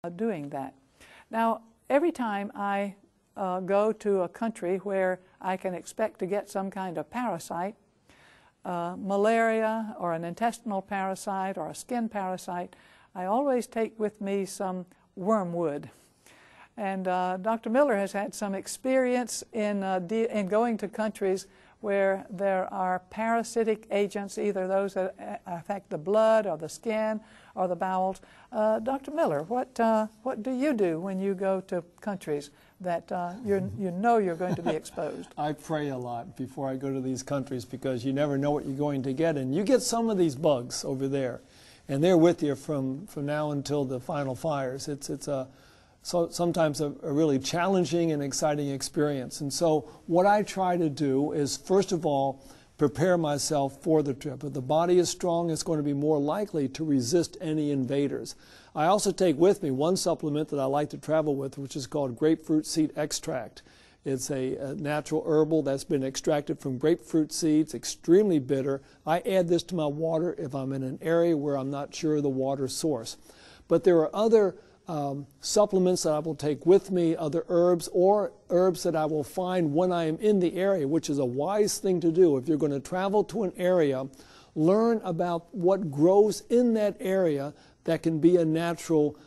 doing that. Now, every time I go to a country where I can expect to get some kind of parasite, malaria or an intestinal parasite or a skin parasite, I always take with me some wormwood. And Dr. Miller has had some experience in going to countries where there are parasitic agents, either those that affect the blood or the skin or the bowels. Dr. Miller, what do you do when you go to countries that you know you're going to be exposed? I pray a lot before I go to these countries, because you never know what you're going to get. And you get some of these bugs over there, and they're with you from now until the final fires. So sometimes a really challenging and exciting experience. And so what I try to do is, first of all, prepare myself for the trip. If the body is strong, it's going to be more likely to resist any invaders. I also take with me one supplement that I like to travel with, which is called grapefruit seed extract. It's a natural herbal that's been extracted from grapefruit seeds, extremely bitter. I add this to my water if I'm in an area where I'm not sure of the water source. But there are other supplements that I will take with me, other herbs, or herbs that I will find when I am in the area, which is a wise thing to do. If you're going to travel to an area, learn about what grows in that area that can be a natural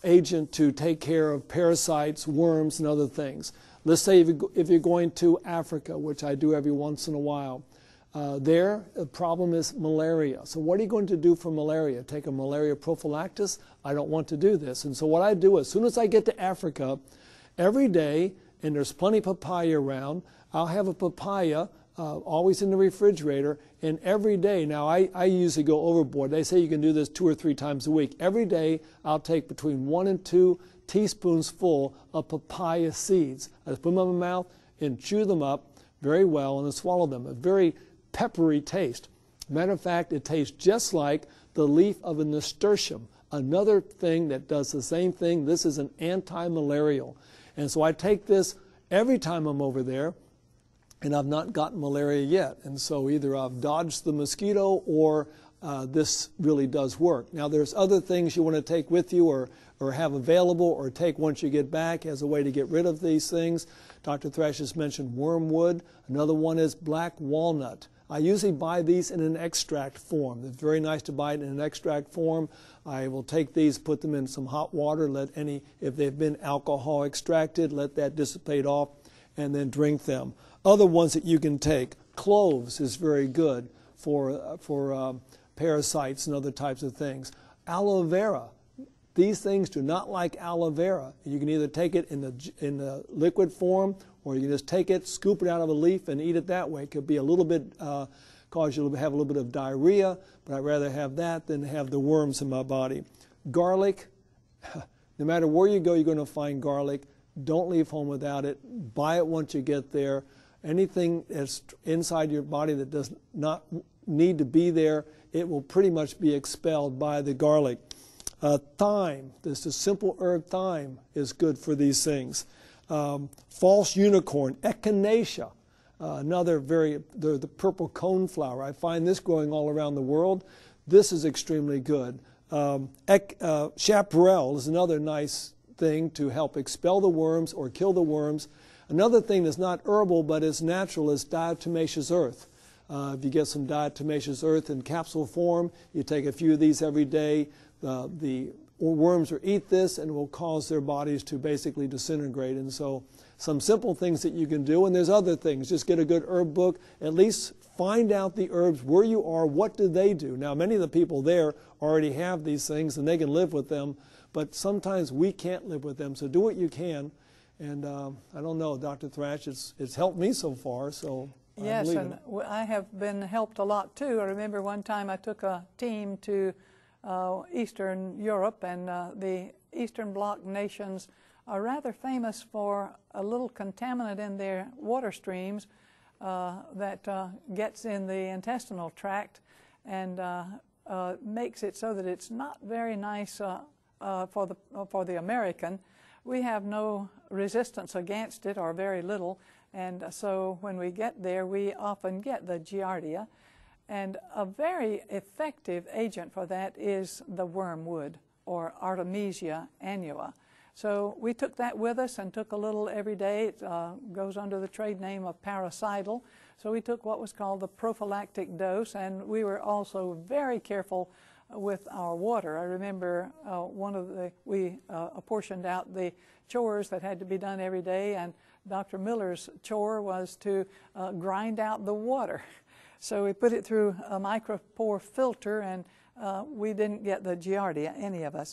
agent to take care of parasites, worms, and other things. Let's say if you're going to Africa, which I do every once in a while, the problem is malaria. So what are you going to do for malaria? Take a malaria prophylaxis? I don't want to do this. And so what I do, as soon as I get to Africa, every day, and there's plenty of papaya around, I'll have a papaya always in the refrigerator, and every day, now I usually go overboard. They say you can do this 2 or 3 times a week. Every day, I'll take between 1 and 2 teaspoons full of papaya seeds. I just put them in my mouth and chew them up very well and then swallow them. A very peppery taste. Matter of fact, it tastes just like the leaf of a nasturtium, another thing that does the same thing. This is an anti-malarial. And so I take this every time I'm over there, and I've not gotten malaria yet. And so either I've dodged the mosquito or this really does work. Now there's other things you want to take with you or have available or take once you get back as a way to get rid of these things. Dr. Thrash has mentioned wormwood. Another one is black walnut. I usually buy these in an extract form. It's very nice to buy it in an extract form. I will take these, put them in some hot water, if they've been alcohol extracted, let that dissipate off, and then drink them. Other ones that you can take, cloves is very good for parasites and other types of things. Aloe vera. These things do not like aloe vera. You can either take it in the liquid form, or you can just take it, scoop it out of a leaf, and eat it that way. It could be a little bit, cause you to have a little bit of diarrhea, but I'd rather have that than have the worms in my body. Garlic, no matter where you go, you're going to find garlic. Don't leave home without it. Buy it once you get there. Anything that's inside your body that does not need to be there, it will pretty much be expelled by the garlic. Thyme, this is simple herb thyme, is good for these things. False unicorn, echinacea, the purple coneflower. I find this growing all around the world. This is extremely good. Chaparral is another nice thing to help expel the worms or kill the worms. Another thing that's not herbal but is natural is diatomaceous earth. If you get some diatomaceous earth in capsule form, you take a few of these every day. The worms will eat this and it will cause their bodies to basically disintegrate. And so some simple things that you can do, and there's other things. Just get a good herb book. At least find out the herbs, where you are, what do they do. Now, many of the people there already have these things and they can live with them, but sometimes we can't live with them. So do what you can. And I don't know, Dr. Thrash, it's helped me so far, so yes, and I have been helped a lot too. I remember one time I took a team to Eastern Europe, and the Eastern Bloc nations are rather famous for a little contaminant in their water streams that gets in the intestinal tract and makes it so that it's not very nice for the American. We have no resistance against it, or very little, and so when we get there we often get the Giardia. And a very effective agent for that is the wormwood. or Artemisia annua. So we took that with us and took a little every day. It goes under the trade name of Parasital. So we took what was called the prophylactic dose, and we were also very careful with our water. I remember we apportioned out the chores that had to be done every day, and Dr. Miller's chore was to grind out the water. So we put it through a micropore filter, and we didn't get the Giardia, any of us.